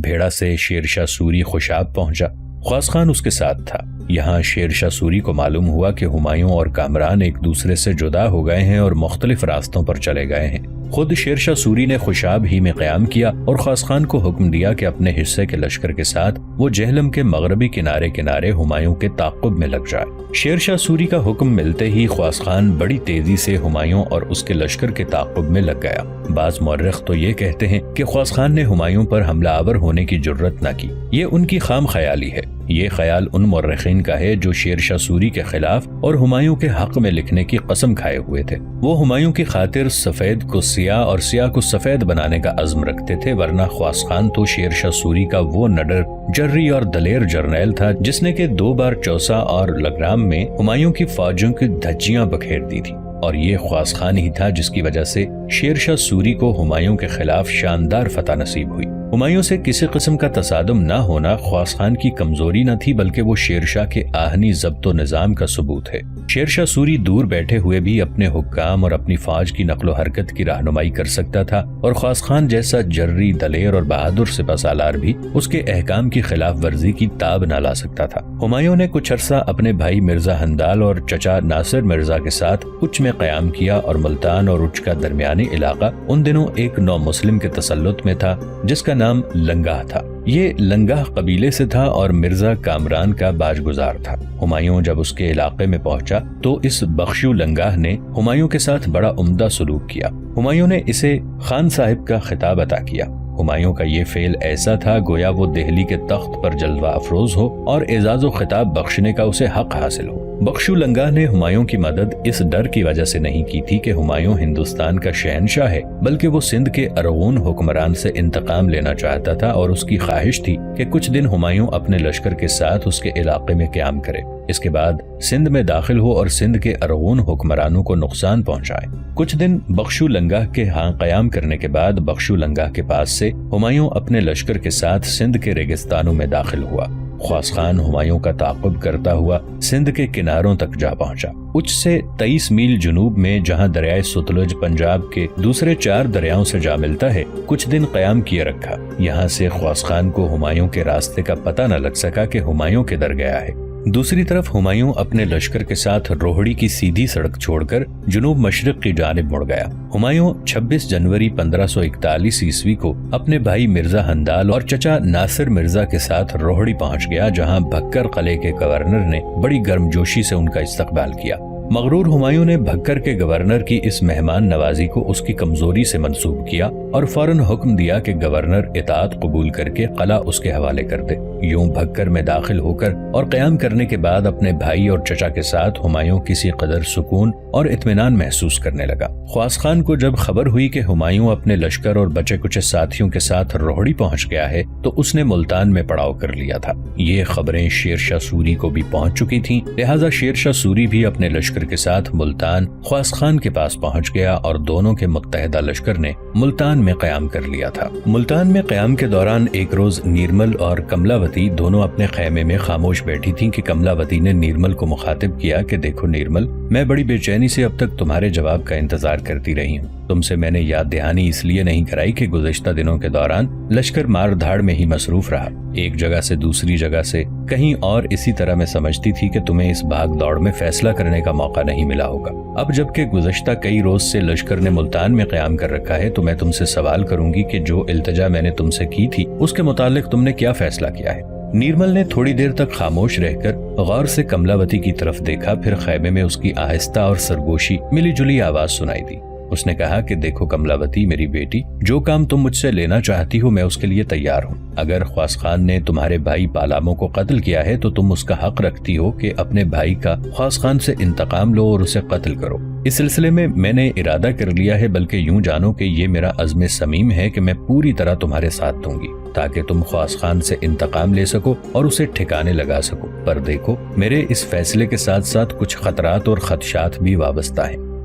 بھیڑا سے شیر شاہ سوری خوشاب پہنچا۔ خواص خان اس کے ساتھ تھا۔ یہاں شیر شاہ سوری کو معلوم ہوا کہ ہمایوں اور کامران ایک دوسرے سے جدا ہو گئے ہیں اور مختلف راستوں پر چلے گئے ہیں۔ خود شیر شاہ سوری نے خوشاب ہی میں قیام کیا اور خواص خان کو حکم دیا کہ اپنے حصے کے لشکر کے ساتھ وہ جہلم کے مغربی کنارے ہمایوں کے تعاقب میں لگ جائے۔ شیر شاہ سوری کا حکم ملتے ہی خواص خان بڑی تیزی سے ہمایوں اور اس کے لشکر کے تعاقب میں لگ گیا۔ بعض مورخ تو یہ کہتے ہیں کہ خواص خان نے ہمایوں پر حملہ آور ہونے کی جرت نہ کی۔ یہ ان کی خام خیالی ہے۔ یہ خیال ان مورخین کا ہے جو شیر شاہ سوری کے خلاف اور ہمایوں کے حق میں لکھنے کی قسم کھائے ہوئے تھے۔ وہ ہمایوں کی خاطر سفید کو سیاہ اور سیاہ کو سفید بنانے کا عزم رکھتے تھے، ورنہ خواص خان تو شیر شاہ سوری کا وہ نڈر، جرری اور دلیر جرنیل تھا جس نے کہ 2 بار چوسا اور لگرام میں ہمایوں کی فوجوں کی دھجیاں بکھیر دی تھی، اور یہ خواص خان ہی تھا جس کی وجہ سے شیر شاہ سوری کو ہمایوں کے خلاف شاندار فتح نصیب ہوئی۔ ہمایوں سے کسی قسم کا تصادم نہ ہونا خواص خان کی کمزوری نہ تھی، بلکہ وہ شیر شاہ کے آہنی ضبط و نظام کا ثبوت ہے۔ شیر شاہ سوری دور بیٹھے ہوئے بھی اپنے حکام اور اپنی فوج کی نقل و حرکت کی رہنمائی کر سکتا تھا، اور خواص خان جیسا جرری، دلیر اور بہادر سپہ سالار بھی اس کے احکام کی خلاف ورزی کی تاب نہ لا سکتا تھا۔ ہمایوں نے کچھ عرصہ اپنے بھائی مرزا ہندال اور چچا ناصر مرزا کے ساتھ اچ میں قیام کیا، اور ملتان اور اچ کا درمیانی علاقہ ان دنوں ایک نو مسلم کے تسلط میں تھا جس کا نام لنگاہ تھا۔ یہ لنگاہ قبیلے سے تھا اور مرزا کامران کا باج گزار تھا۔ ہمایوں جب اس کے علاقے میں پہنچا تو اس بخشو لنگاہ نے ہمایوں کے ساتھ بڑا عمدہ سلوک کیا۔ ہمایوں نے اسے خان صاحب کا خطاب عطا کیا۔ ہمایوں کا یہ فعل ایسا تھا گویا وہ دہلی کے تخت پر جلوہ افروز ہو اور اعزاز و خطاب بخشنے کا اسے حق حاصل ہو۔ بخشو لنگاہ نے ہمایوں کی مدد اس ڈر کی وجہ سے نہیں کی تھی کہ ہمایوں ہندوستان کا شہنشاہ ہے، بلکہ وہ سندھ کے ارغون حکمران سے انتقام لینا چاہتا تھا، اور اس کی خواہش تھی کہ کچھ دن ہمایوں اپنے لشکر کے ساتھ اس کے علاقے میں قیام کرے، اس کے بعد سندھ میں داخل ہو اور سندھ کے ارغون حکمرانوں کو نقصان پہنچائے۔ کچھ دن بخشو لنگاہ کے ہاں قیام کرنے کے بعد بخشو لنگاہ کے پاس سے ہمایوں اپنے لشکر کے ساتھ سندھ کے ریگستانوں میں داخل ہوا۔ خواص خان ہمایوں کا تعاقب کرتا ہوا سندھ کے کناروں تک جا پہنچا۔ اچ سے 23 میل جنوب میں جہاں دریائے ستلج پنجاب کے دوسرے 4 دریاؤں سے جا ملتا ہے، کچھ دن قیام کیے رکھا۔ یہاں سے خواص خان کو ہمایوں کے راستے کا پتہ نہ لگ سکا کہ ہمایوں کدھر گیا ہے۔ دوسری طرف ہمایوں اپنے لشکر کے ساتھ روہڑی کی سیدھی سڑک چھوڑ کر جنوب مشرق کی جانب مڑ گیا۔ ہمایوں 26 جنوری 1541 عیسوی کو اپنے بھائی مرزا ہندال اور چچا ناصر مرزا کے ساتھ روہڑی پہنچ گیا، جہاں بھکر قلعے کے گورنر نے بڑی گرمجوشی سے ان کا استقبال کیا۔ مغرور ہمایوں نے بھکر کے گورنر کی اس مہمان نوازی کو اس کی کمزوری سے منسوب کیا اور فوراً حکم دیا کہ گورنر اطاعت قبول کر کے قلعہ اس کے حوالے کر دے۔ یوں بھکر میں داخل ہو کر اور قیام کرنے کے بعد اپنے بھائی اور چچا کے ساتھ ہمایوں کسی قدر سکون اور اطمینان محسوس کرنے لگا۔ خواص خان کو جب خبر ہوئی کہ ہمایوں اپنے لشکر اور بچے کچے ساتھیوں کے ساتھ روہڑی پہنچ گیا ہے تو اس نے ملتان میں پڑاؤ کر لیا تھا۔ یہ خبریں شیر شاہ سوری کو بھی پہنچ چکی تھیں، لہٰذا شیر شاہ سوری بھی اپنے لشکر کے ساتھ ملتان خواص خان کے پاس پہنچ گیا اور دونوں کے متحدہ لشکر نے ملتان میں قیام کر لیا تھا۔ ملتان میں قیام کے دوران ایک روز نیرمل اور کملاوتی دونوں اپنے خیمے میں خاموش بیٹھی تھیں کہ کملاوتی نے نیرمل کو مخاطب کیا کہ دیکھو نیرمل، میں بڑی بے چینی سے اب تک تمہارے جواب کا انتظار کرتی رہی ہوں۔ تم سے میں نے یاد دہانی اس لیے نہیں کرائی کہ گزشتہ دنوں کے دوران لشکر مار دھاڑ میں ہی مصروف رہا، ایک جگہ سے دوسری جگہ سے کہیں اور اسی طرح میں سمجھتی تھی کہ تمہیں اس بھاگ دوڑ میں فیصلہ کرنے کا موقع نہیں ملا ہوگا۔ اب جبکہ گزشتہ کئی روز سے لشکر نے ملتان میں قیام کر رکھا ہے تو میں تم سے سوال کروں گی کہ جو التجا میں نے تم سے کی تھی اس کے متعلق تم نے کیا فیصلہ کیا ہے؟ نیرمل نے تھوڑی دیر تک خاموش رہ کر غور سے کملاوتی کی طرف دیکھا، پھر خیمے میں اس کی آہستہ اور سرگوشی ملی جلی آواز سنائی دی۔ اس نے کہا کہ دیکھو کملاوتی میری بیٹی، جو کام تم مجھ سے لینا چاہتی ہو میں اس کے لیے تیار ہوں۔ اگر خواص خان نے تمہارے بھائی پالاموں کو قتل کیا ہے تو تم اس کا حق رکھتی ہو کہ اپنے بھائی کا خواص خان سے انتقام لو اور اسے قتل کرو۔ اس سلسلے میں نے ارادہ کر لیا ہے، بلکہ یوں جانو کہ یہ میرا عزم صمیم ہے کہ میں پوری طرح تمہارے ساتھ دوں گی تاکہ تم خواص خان سے انتقام لے سکو اور اسے ٹھکانے لگا سکو۔ پر دیکھو میرے اس فیصلے کے ساتھ ساتھ کچھ خطرات اور خدشات بھی وابستہ ہیں۔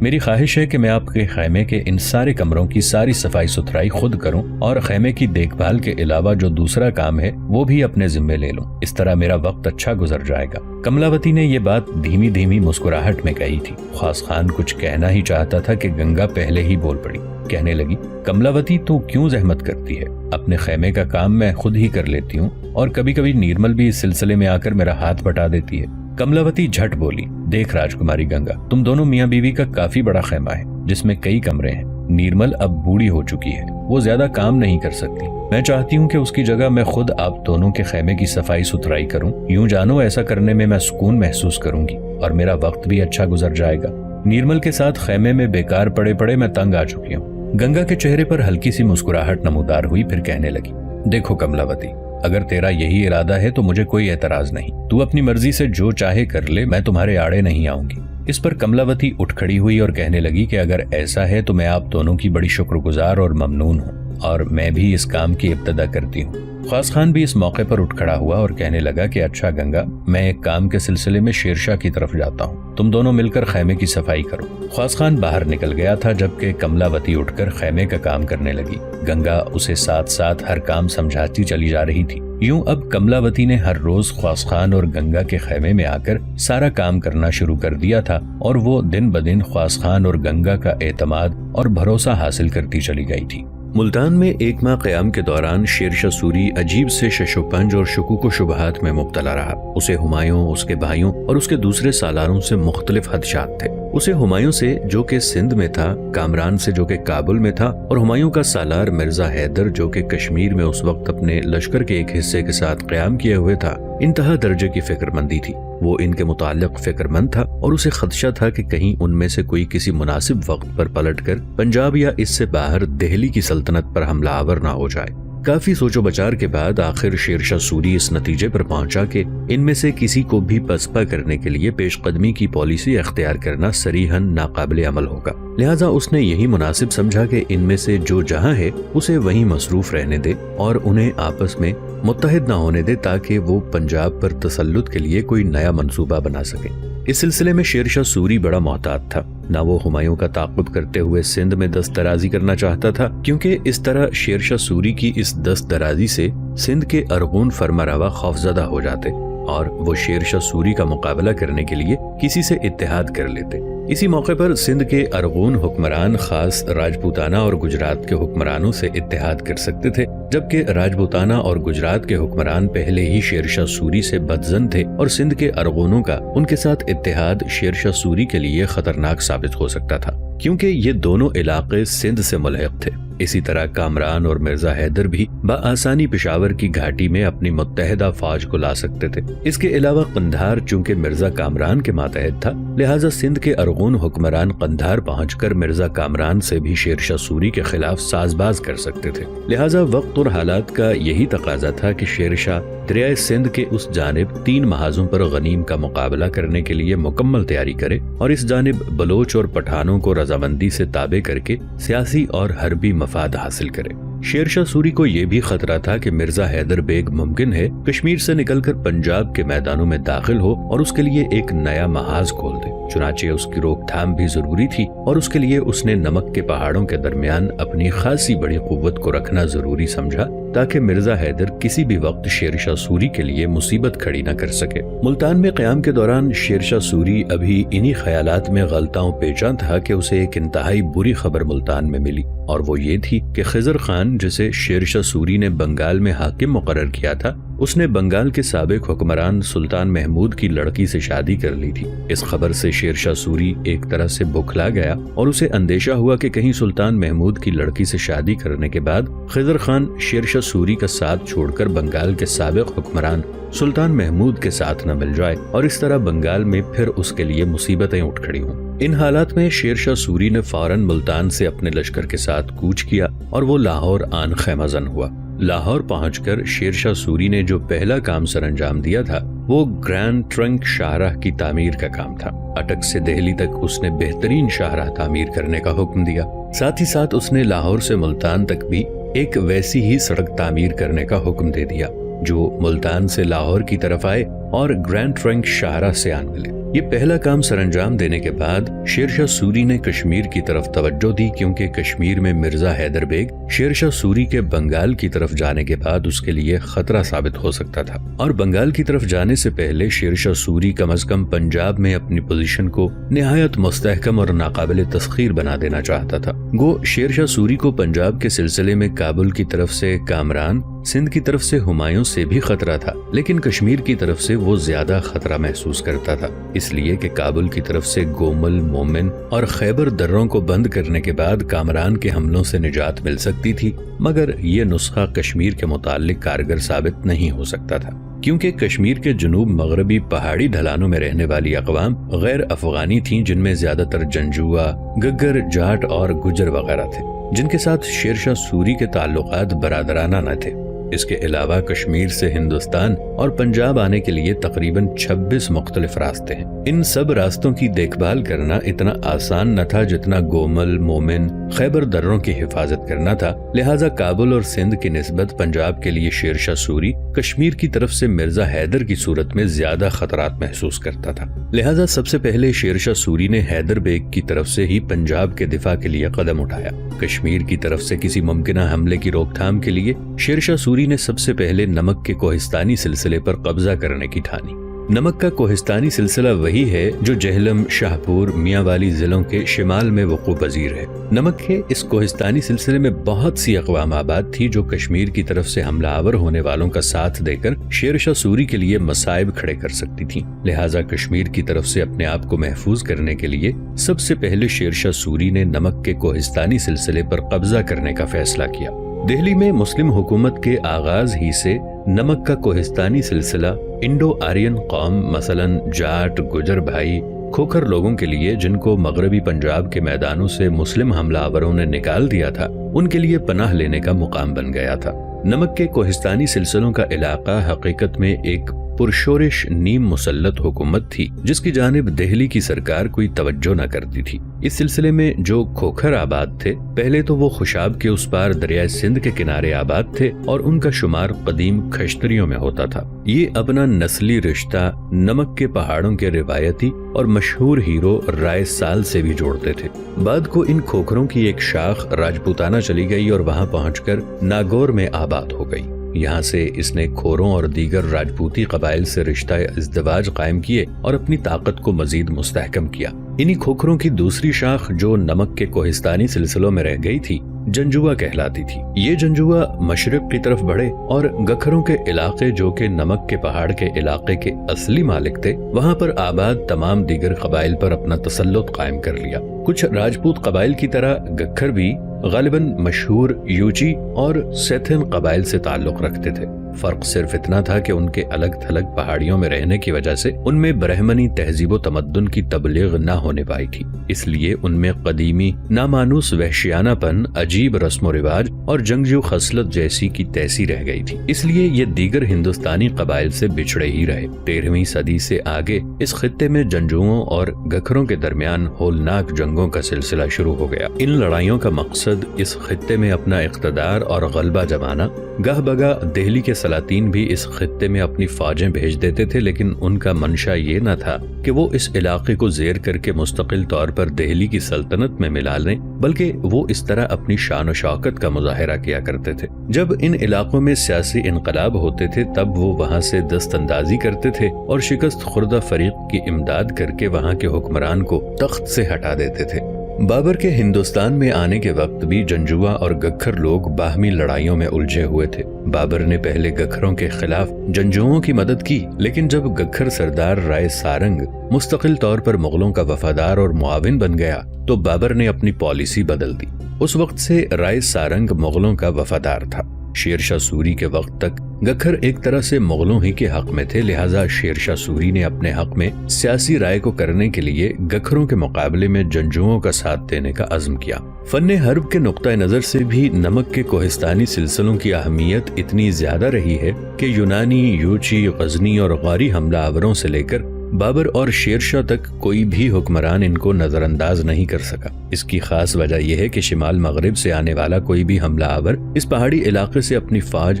میری خواہش ہے کہ میں آپ کے خیمے کے ان سارے کمروں کی ساری صفائی ستھرائی خود کروں اور خیمے کی دیکھ بھال کے علاوہ جو دوسرا کام ہے وہ بھی اپنے ذمے لے لوں۔ اس طرح میرا وقت اچھا گزر جائے گا۔ کملاوتی نے یہ بات دھیمی دھیمی مسکراہٹ میں کہی تھی۔ خواص خان کچھ کہنا ہی چاہتا تھا کہ گنگا پہلے ہی بول پڑی۔ کہنے لگی، کملاوتی تو کیوں زحمت کرتی ہے؟ اپنے خیمے کا کام میں خود ہی کر لیتی ہوں، اور کبھی کبھی نیرمل بھی اس سلسلے میں آ کر میرا ہاتھ بٹا دیتی ہے۔ کملاوتی جھٹ بولی، دیکھ راجکماری گنگا، تم دونوں میاں بیوی کا کافی بڑا خیمہ ہے جس میں کئی کمرے ہیں۔ نیرمل اب بوڑھی ہو چکی ہے، وہ زیادہ کام نہیں کر سکتی۔ میں چاہتی ہوں کہ اس کی جگہ میں خود آپ دونوں کے خیمے کی صفائی ستھرائی کروں۔ یوں جانو ایسا کرنے میں میں سکون محسوس کروں گی اور میرا وقت بھی اچھا گزر جائے گا۔ نیرمل کے ساتھ خیمے میں بیکار پڑے پڑے میں تنگ آ چکی ہوں۔ گنگا کے چہرے پر ہلکی سی مسکراہٹ نمودار ہوئی، پھر کہنے لگی، دیکھو کملاوتی، اگر تیرا یہی ارادہ ہے تو مجھے کوئی اعتراض نہیں۔ تو اپنی مرضی سے جو چاہے کر لے، میں تمہارے آڑے نہیں آؤں گی۔ اس پر کملاوتی اٹھ کھڑی ہوئی اور کہنے لگی کہ اگر ایسا ہے تو میں آپ دونوں کی بڑی شکر گزار اور ممنون ہوں، اور میں بھی اس کام کی ابتدا کرتی ہوں۔ خواص خان بھی اس موقع پر اٹھ کھڑا ہوا اور کہنے لگا کہ اچھا گنگا، میں ایک کام کے سلسلے میں شیرشاہ کی طرف جاتا ہوں، تم دونوں مل کر خیمے کی صفائی کرو۔ خواص خان باہر نکل گیا تھا جبکہ کملاوتی اٹھ کر خیمے کا کام کرنے لگی۔ گنگا اسے ساتھ ساتھ ہر کام سمجھاتی چلی جا رہی تھی۔ یوں اب کملاوتی نے ہر روز خواص خان اور گنگا کے خیمے میں آ کر سارا کام کرنا شروع کر دیا تھا، اور وہ دن بدن خواص خان اور گنگا کا اعتماد اور بھروسہ حاصل کرتی چلی گئی تھی۔ ملتان میں ایک ماہ قیام کے دوران شیرشاہ سوری عجیب سے شش و پنج اور شکوک و شبہات میں مبتلا رہا۔ اسے ہمایوں، اس کے بھائیوں اور اس کے دوسرے سالاروں سے مختلف خدشات تھے۔ اسے ہمایوں سے جو کہ سندھ میں تھا، کامران سے جو کہ کابل میں تھا، اور ہمایوں کا سالار مرزا حیدر جو کہ کشمیر میں اس وقت اپنے لشکر کے ایک حصے کے ساتھ قیام کیے ہوئے تھا، انتہا درجے کی فکر مندی تھی۔ وہ ان کے متعلق فکر مند تھا اور اسے خدشہ تھا کہ کہیں ان میں سے کوئی کسی مناسب وقت پر پلٹ کر پنجاب یا اس سے باہر دہلی کی سلطنت پر حملہ آور نہ ہو جائے۔ کافی سوچ و بچار کے بعد آخر شیرشاہ سوری اس نتیجے پر پہنچا کہ ان میں سے کسی کو بھی پسپا کرنے کے لیے پیش قدمی کی پالیسی اختیار کرنا صریحاً ناقابل عمل ہوگا۔ لہٰذا اس نے یہی مناسب سمجھا کہ ان میں سے جو جہاں ہے اسے وہیں مصروف رہنے دے اور انہیں آپس میں متحد نہ ہونے دے تاکہ وہ پنجاب پر تسلط کے لیے کوئی نیا منصوبہ بنا سکے۔ اس سلسلے میں شیرشاہ سوری بڑا محتاط تھا۔ نہ وہ ہمایوں کا تعاقب کرتے ہوئے سندھ میں دست درازی کرنا چاہتا تھا، کیونکہ اس طرح شیرشاہ سوری کی اس دست درازی سے سندھ کے ارغون فرمانروا خوفزدہ ہو جاتے اور وہ شیرشاہ سوری کا مقابلہ کرنے کے لیے کسی سے اتحاد کر لیتے۔ اسی موقع پر سندھ کے ارغون حکمران خاص راجپوتانہ اور گجرات کے حکمرانوں سے اتحاد کر سکتے تھے، جبکہ راجپوتانہ اور گجرات کے حکمران پہلے ہی شیرشاہ سوری سے بدظن تھے اور سندھ کے ارغونوں کا ان کے ساتھ اتحاد شیرشاہ سوری کے لیے خطرناک ثابت ہو سکتا تھا، کیونکہ یہ دونوں علاقے سندھ سے ملحق تھے۔ اسی طرح کامران اور مرزا حیدر بھی بآسانی پشاور کی گھاٹی میں اپنی متحدہ فوج کو لا سکتے تھے۔ اس کے علاوہ قندھار چونکہ مرزا کامران کے ماتحت تھا، لہٰذا سندھ کے ارغون حکمران قندھار پہنچ کر مرزا کامران سے بھی شیرشاہ سوری کے خلاف ساز باز کر سکتے تھے۔ لہٰذا وقت اور حالات کا یہی تقاضا تھا کہ شیرشاہ دریائے سندھ کے اس جانب 3 محاذوں پر غنیم کا مقابلہ کرنے کے لیے مکمل تیاری کرے اور اس جانب بلوچ اور پٹھانوں کو رضامندی سے تابع کر کے سیاسی اور حربی مفاد حاصل کرے۔ شیرشاہ سوری کو یہ بھی خطرہ تھا کہ مرزا حیدر بیگ ممکن ہے کشمیر سے نکل کر پنجاب کے میدانوں میں داخل ہو اور اس کے لیے ایک نیا محاذ کھول دے۔ چنانچہ اس کی روک تھام بھی ضروری تھی اور اس کے لیے اس نے نمک کے پہاڑوں کے درمیان اپنی خاصی بڑی قوت کو رکھنا ضروری سمجھا تاکہ مرزا حیدر کسی بھی وقت شیرشاہ سوری کے لیے مصیبت کھڑی نہ کر سکے۔ ملتان میں قیام کے دوران شیرشاہ سوری ابھی انہی خیالات میں غلطاں پیچاں تھا کہ اسے ایک انتہائی بری خبر ملتان میں ملی، اور وہ یہ تھی کہ خضر خان جسے شیرشاہ سوری نے بنگال میں حاکم مقرر کیا تھا، اس نے بنگال کے سابق حکمران سلطان محمود کی لڑکی سے شادی کر لی تھی۔ اس خبر سے شیرشاہ سوری ایک طرح سے بکھلا گیا اور اسے اندیشہ ہوا کہ کہیں سلطان محمود کی لڑکی سے شادی کرنے کے بعد خضر خان شیرشاہ سوری کا ساتھ چھوڑ کر بنگال کے سابق حکمران سلطان محمود کے ساتھ نہ مل جائے اور اس طرح بنگال میں پھر اس کے لیے مصیبتیں اٹھ کھڑی ہوں۔ ان حالات میں شیرشاہ سوری نے فوراً ملتان سے اپنے لشکر کے ساتھ کوچ کیا اور وہ لاہور آن خیمہ زن ہوا۔ لاہور پہنچ کر شیرشاہ سوری نے جو پہلا کام سر انجام دیا تھا وہ گرینڈ ٹرنک شاہراہ کی تعمیر کا کام تھا۔ اٹک سے دہلی تک اس نے بہترین شاہراہ تعمیر کرنے کا حکم دیا، ساتھ ہی ساتھ اس نے لاہور سے ملتان تک بھی ایک ویسی ہی سڑک تعمیر کرنے کا حکم دے دیا جو ملتان سے لاہور کی طرف آئے اور گرینڈ ٹرنک شاہراہ سے آن ملے۔ یہ پہلا کام سر انجام دینے کے بعد شیر شاہ سوری نے کشمیر کی طرف توجہ دی، کیونکہ کشمیر میں مرزا حیدر بیگ شیر شاہ سوری کے بنگال کی طرف جانے کے بعد اس کے لیے خطرہ ثابت ہو سکتا تھا، اور بنگال کی طرف جانے سے پہلے شیر شاہ سوری کم از کم پنجاب میں اپنی پوزیشن کو نہایت مستحکم اور ناقابل تسخیر بنا دینا چاہتا تھا۔ گو شیر شاہ سوری کو پنجاب کے سلسلے میں کابل کی طرف سے کامران، سندھ کی طرف سے ہمایوں سے بھی خطرہ تھا، لیکن کشمیر کی طرف سے وہ زیادہ خطرہ محسوس کرتا تھا، اس لیے کہ کابل کی طرف سے گومل، مومن اور خیبر دروں کو بند کرنے کے بعد کامران کے حملوں سے نجات مل سکتی تھی، مگر یہ نسخہ کشمیر کے متعلق کارگر ثابت نہیں ہو سکتا تھا، کیونکہ کشمیر کے جنوب مغربی پہاڑی ڈھلانوں میں رہنے والی اقوام غیر افغانی تھیں، جن میں زیادہ تر جنجوا، گگر، جاٹ اور گجر وغیرہ تھے، جن کے ساتھ شیر شاہ سوری کے تعلقات برادرانہ نہ تھے۔ اس کے علاوہ کشمیر سے ہندوستان اور پنجاب آنے کے لیے تقریباً 26 مختلف راستے ہیں۔ ان سب راستوں کی دیکھ بھال کرنا اتنا آسان نہ تھا جتنا گومل، مومن، خیبر دروں کی حفاظت کرنا تھا، لہٰذا کابل اور سندھ کی نسبت پنجاب کے لیے شیر شاہ سوری کشمیر کی طرف سے مرزا حیدر کی صورت میں زیادہ خطرات محسوس کرتا تھا، لہٰذا سب سے پہلے شیر شاہ سوری نے حیدر بیگ کی طرف سے ہی پنجاب کے دفاع کے لیے قدم اٹھایا۔ کشمیر کی طرف سے کسی ممکنہ حملے کی روک تھام کے لیے شیر شاہ سوری نے سب سے پہلے نمک کے کوہستانی سلسلے پر قبضہ کرنے کی ٹھانی۔ نمک کا کوہستانی سلسلہ وہی ہے جو جہلم، شاہپور، میاں والی ضلعوں کے شمال میں وقوع پذیر ہے۔ نمک کے اس کوہستانی سلسلے میں بہت سی اقوام آباد تھی جو کشمیر کی طرف سے حملہ آور ہونے والوں کا ساتھ دے کر شیر شاہ سوری کے لیے مصائب کھڑے کر سکتی تھیں، لہٰذا کشمیر کی طرف سے اپنے آپ کو محفوظ کرنے کے لیے سب سے پہلے شیر شاہ سوری نے نمک کے کوہستانی سلسلے پر قبضہ کرنے کا فیصلہ کیا۔ دہلی میں مسلم حکومت کے آغاز ہی سے نمک کا کوہستانی سلسلہ انڈو آرین قوم مثلاً جاٹ، گجر بھائی، کھوکھر لوگوں کے لیے جن کو مغربی پنجاب کے میدانوں سے مسلم حملہ آوروں نے نکال دیا تھا، ان کے لیے پناہ لینے کا مقام بن گیا تھا۔ نمک کے کوہستانی سلسلوں کا علاقہ حقیقت میں ایک پرشورش نیم مسلط حکومت تھی جس کی جانب دہلی کی سرکار کوئی توجہ نہ کرتی تھی۔ اس سلسلے میں جو کھوکھر آباد تھے، پہلے تو وہ خوشاب کے اس پار دریائے سندھ کے کنارے آباد تھے اور ان کا شمار قدیم کھشتریوں میں ہوتا تھا۔ یہ اپنا نسلی رشتہ نمک کے پہاڑوں کے روایتی اور مشہور ہیرو رائے سال سے بھی جوڑتے تھے۔ بعد کو ان کھوکھروں کی ایک شاخ راجپوتانہ چلی گئی اور وہاں پہنچ کر ناگور میں آباد ہو گئی۔ یہاں سے اس نے کھوروں اور دیگر راجپوتی قبائل سے رشتہ ازدواج قائم کیے اور اپنی طاقت کو مزید مستحکم کیا۔ انہی کھوکھروں کی دوسری شاخ جو نمک کے کوہستانی سلسلوں میں رہ گئی تھی، جنجوا کہلاتی تھی۔ یہ جنجوا مشرق کی طرف بڑھے اور گکھروں کے علاقے جو کہ نمک کے پہاڑ کے علاقے کے اصلی مالک تھے، وہاں پر آباد تمام دیگر قبائل پر اپنا تسلط قائم کر لیا۔ کچھ راجپوت قبائل کی طرح گکھر بھی غالباً مشہور یوچی اور سیتھن قبائل سے تعلق رکھتے تھے۔ فرق صرف اتنا تھا کہ ان کے الگ تھلگ پہاڑیوں میں رہنے کی وجہ سے ان میں برہمنی تہذیب و تمدن کی تبلیغ نہ ہونے پائی تھی، اس لیے ان میں قدیمی نامانوس وحشیانہ پن، عجیب رسم و رواج اور جنگجو خصلت جیسی کی تیسی رہ گئی تھی، اس لیے یہ دیگر ہندوستانی قبائل سے بچھڑے ہی رہے۔ 13ویں صدی سے آگے اس خطے میں جنجوؤں اور گکھروں کے درمیان ہولناک جنگوں کا سلسلہ شروع ہو گیا۔ ان لڑائیوں کا مقصد اس خطے میں اپنا اقتدار اور غلبہ جمانا۔ گاہ بگاہ دہلی کے سلاطین بھی اس خطے میں اپنی فوجیں بھیج دیتے تھے، لیکن ان کا منشا یہ نہ تھا کہ وہ اس علاقے کو زیر کر کے مستقل طور پر دہلی کی سلطنت میں ملا لیں، بلکہ وہ اس طرح اپنی شان و شوکت کا مظاہرہ کیا کرتے تھے۔ جب ان علاقوں میں سیاسی انقلاب ہوتے تھے تب وہ وہاں سے دست اندازی کرتے تھے اور شکست خوردہ فریق کی امداد کر کے وہاں کے حکمران کو تخت سے ہٹا دیتے تھے۔ بابر کے ہندوستان میں آنے کے وقت بھی جنجوا اور گکھر لوگ باہمی لڑائیوں میں الجھے ہوئے تھے۔ بابر نے پہلے گکھروں کے خلاف جنجوؤں کی مدد کی، لیکن جب گکھر سردار رائے سارنگ مستقل طور پر مغلوں کا وفادار اور معاون بن گیا تو بابر نے اپنی پالیسی بدل دی۔ اس وقت سے رائے سارنگ مغلوں کا وفادار تھا۔ شیر شاہ سوری کے وقت تک گکھر ایک طرح سے مغلوں ہی کے حق میں تھے، لہٰذا شیر شاہ سوری نے اپنے حق میں سیاسی رائے کو کرنے کے لیے گکھروں کے مقابلے میں جنجوؤں کا ساتھ دینے کا عزم کیا۔ فن حرب کے نقطہ نظر سے بھی نمک کے کوہستانی سلسلوں کی اہمیت اتنی زیادہ رہی ہے کہ یونانی، یوچی، غزنی اور غوری حملہ آوروں سے لے کر بابر اور شیر شاہ تک کوئی بھی حکمران ان کو نظر انداز نہیں کر سکا۔ اس کی خاص وجہ یہ ہے کہ شمال مغرب سے آنے والا کوئی بھی حملہ آور اس پہاڑی علاقے سے اپنی فوج